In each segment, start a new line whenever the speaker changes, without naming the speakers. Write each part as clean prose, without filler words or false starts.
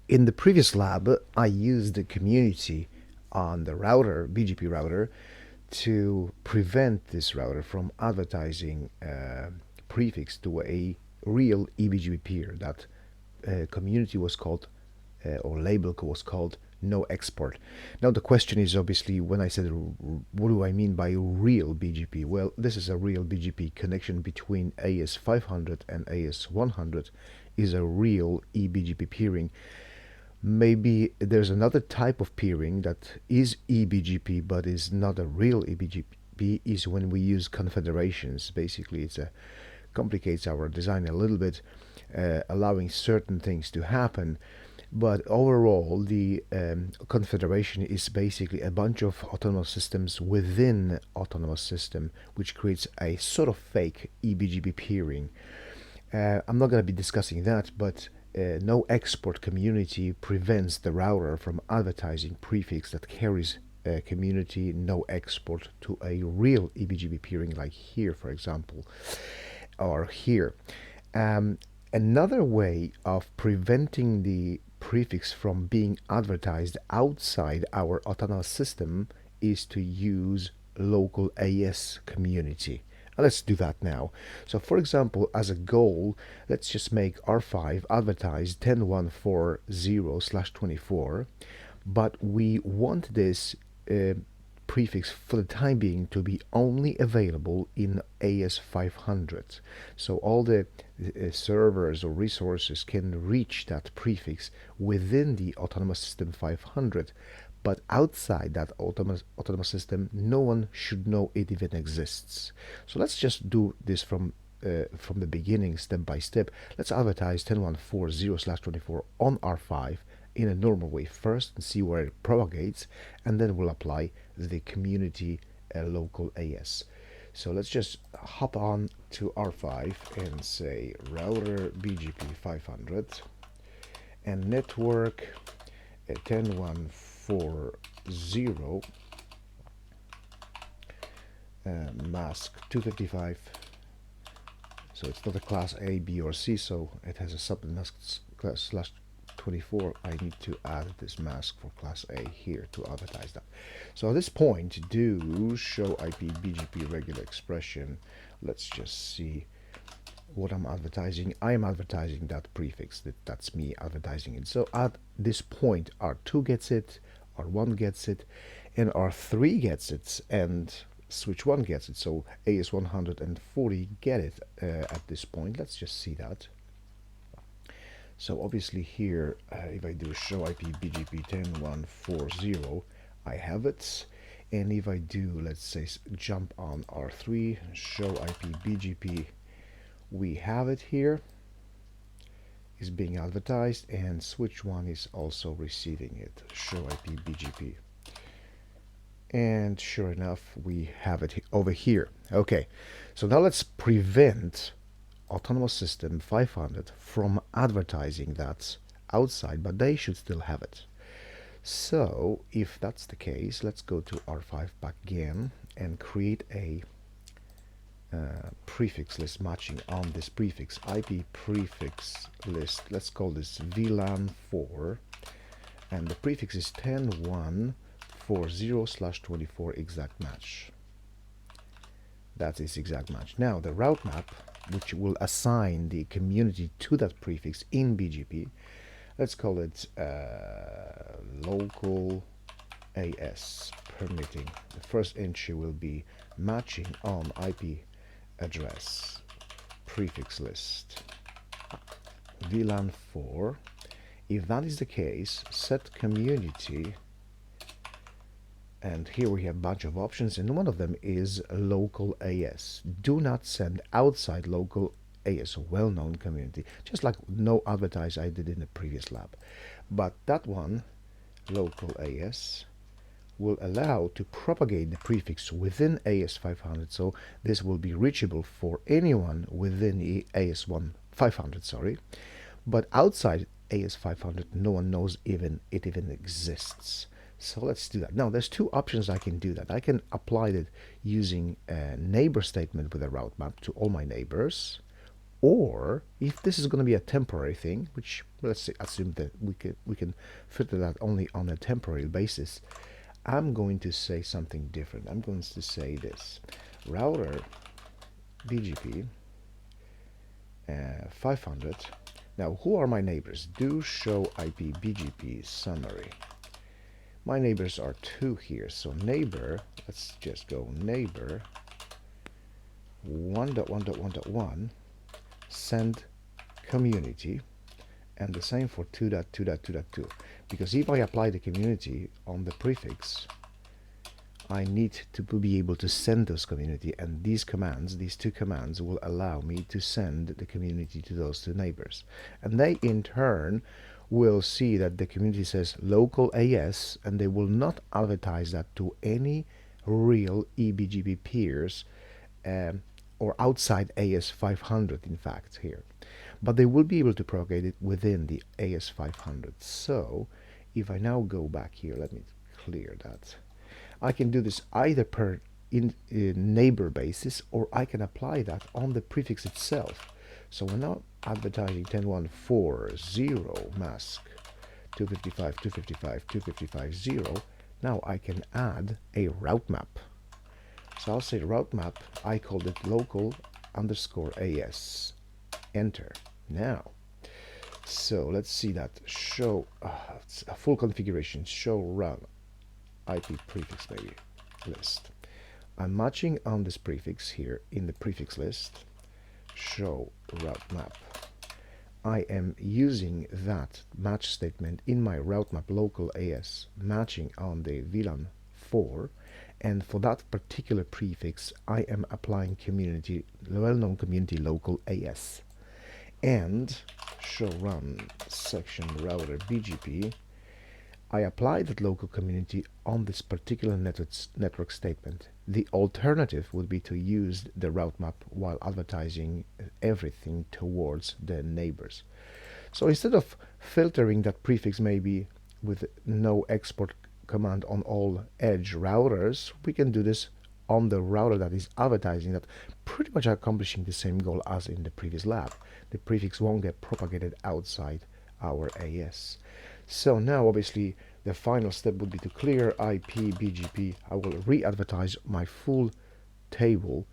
In the previous lab, I used the community on the router, BGP router, to prevent this router from advertising prefix to a real eBGP peer. That community was called, or label was called no export. Now the question is obviously, when I said what do I mean by real BGP? Well, this is a real BGP connection between AS500 and AS100 is a real eBGP peering. Maybe there's another type of peering that is eBGP but is not a real eBGP, is when we use confederations. Basically, it's a complicates our design a little bit, allowing certain things to happen. But overall, the confederation is basically a bunch of autonomous systems within autonomous system, which creates a sort of fake eBGP peering. I'm not going to be discussing that, but no export community prevents the router from advertising prefix that carries community no export to a real eBGP peering, like here, for example, or here. Another way of preventing the prefix from being advertised outside our autonomous system is to use local AS community. Let's do that now. So for example, as a goal, let's just make R5 advertise 10140/24, but we want this prefix for the time being to be only available in AS500. So all the servers or resources can reach that prefix within the autonomous system 500, but outside that autonomous system, no one should know it even exists. So let's just do this from the beginning, step by step. Let's advertise 10140/24 on R5 in a normal way first and see where it propagates, and then we'll apply the community local AS. So let's just hop on to R5 and say router BGP 500 and network 10140 mask 255. So it's not a class A, B, or C, so it has a submask class /24. I need to add this mask for class A here to advertise that. So at this point, do show IP BGP regular expression. Let's just see what I'm advertising. I am advertising that prefix. That's me advertising it. So at this point, R2 gets it, R1 gets it, and R3 gets it, and switch 1 gets it. So AS140 get it at this point. Let's just see that. So obviously here, if I do show IP BGP 10140, I have it. And if I do, let's say, jump on R3, show IP BGP, we have it here. Is being advertised, and switch 1 is also receiving it. Show IP BGP. And sure enough, we have it over here. Okay, so now let's prevent autonomous system 500 from advertising that outside, but they should still have it. So if that's the case, let's go to R5 back again and create a prefix list matching on this prefix, IP prefix list. Let's call this VLAN4, and the prefix is 10140/24 exact match. That is exact match. Now the route map, which will assign the community to that prefix in BGP, let's call it local AS permitting. The first entry will be matching on IP address prefix list VLAN4. If that is the case, set community, and here we have a bunch of options, and one of them is local AS. Do not send outside local AS, a well-known community, just like no advertise I did in the previous lab. But that one, local AS, will allow to propagate the prefix within AS500, so this will be reachable for anyone within the AS500, sorry, but outside AS500 no one knows it even exists. So let's do that. Now there's two options I can do that. I can apply it using a neighbor statement with a route map to all my neighbors, Or if this is going to be a temporary thing, which let's say, assume that we can filter that only on a temporary basis, I'm going to say something different. I'm going to say this: router BGP 500. Now, who are my neighbors? Do show IP BGP summary. My neighbors are two here. So neighbor, let's just go neighbor 1.1.1.1 send community, and the same for 2.2.2.2, because if I apply the community on the prefix, I need to be able to send those community, and these commands, these two commands, will allow me to send the community to those two neighbors, and they in turn will see that the community says local AS, and they will not advertise that to any real eBGP peers or outside AS500, in fact, here. But they will be able to propagate it within the AS500. So if I now go back here, let me clear that. I can do this either per neighbor basis, or I can apply that on the prefix itself. So we're now advertising 10.1.4.0 mask 255, 255, 255.0. Now I can add a route map. So I'll say route map, I called it local underscore AS. Enter. Now, so let's see that. Show a full configuration. Show run IP prefix maybe list. I'm matching on this prefix here in the prefix list. Show route map. I am using that match statement in my route map local AS, matching on the VLAN 4. And for that particular prefix, I am applying community, well-known community local AS. And show run section router BGP, I apply that local community on this particular network statement. The alternative would be to use the route map while advertising everything towards the neighbors. So instead of filtering that prefix maybe with no export command on all edge routers, we can do this on the router that is advertising that, pretty much accomplishing the same goal as in the previous lab. The prefix won't get propagated outside our AS. So now obviously the final step would be to clear IP BGP. I will re-advertise my full table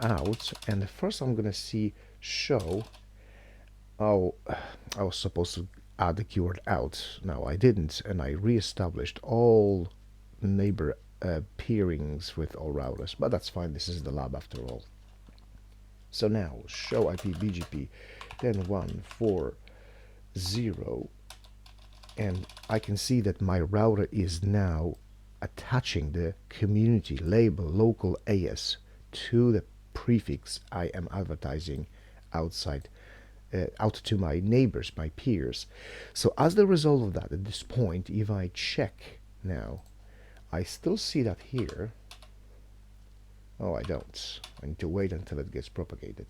out, and first I'm gonna see show. Oh, I was supposed to add the keyword out. No, I didn't, and I re-established all neighbor peerings with all routers, but that's fine. This is the lab after all. So now show IP BGP 10.1.4.0, and I can see that my router is now attaching the community label local AS to the prefix I am advertising outside out to my neighbors, my peers. So as the result of that, at this point, if I check now, I still see that here. Oh, I don't. I need to wait until it gets propagated.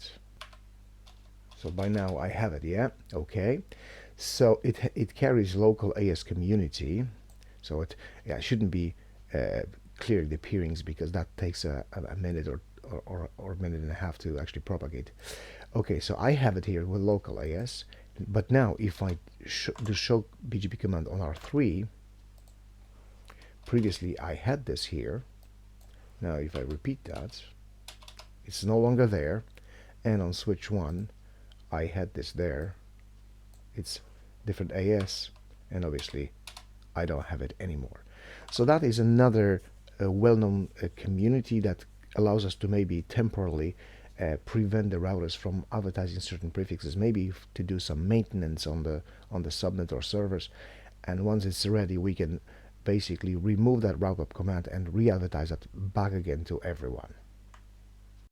So by now I have it, yeah? Okay. So it carries local AS community. So it shouldn't be clearing the peerings, because that takes a minute or a minute and a half to actually propagate. Okay, so I have it here with local AS, but now if I do show BGP command on R3, previously I had this here. Now if I repeat that, it's no longer there, and on switch 1 I had this there. It's different AS, and obviously I don't have it anymore. So that is another well-known community that allows us to maybe temporarily prevent the routers from advertising certain prefixes, maybe to do some maintenance on the subnet or servers, and once it's ready we can basically remove that route up command and re-advertise that back again to everyone.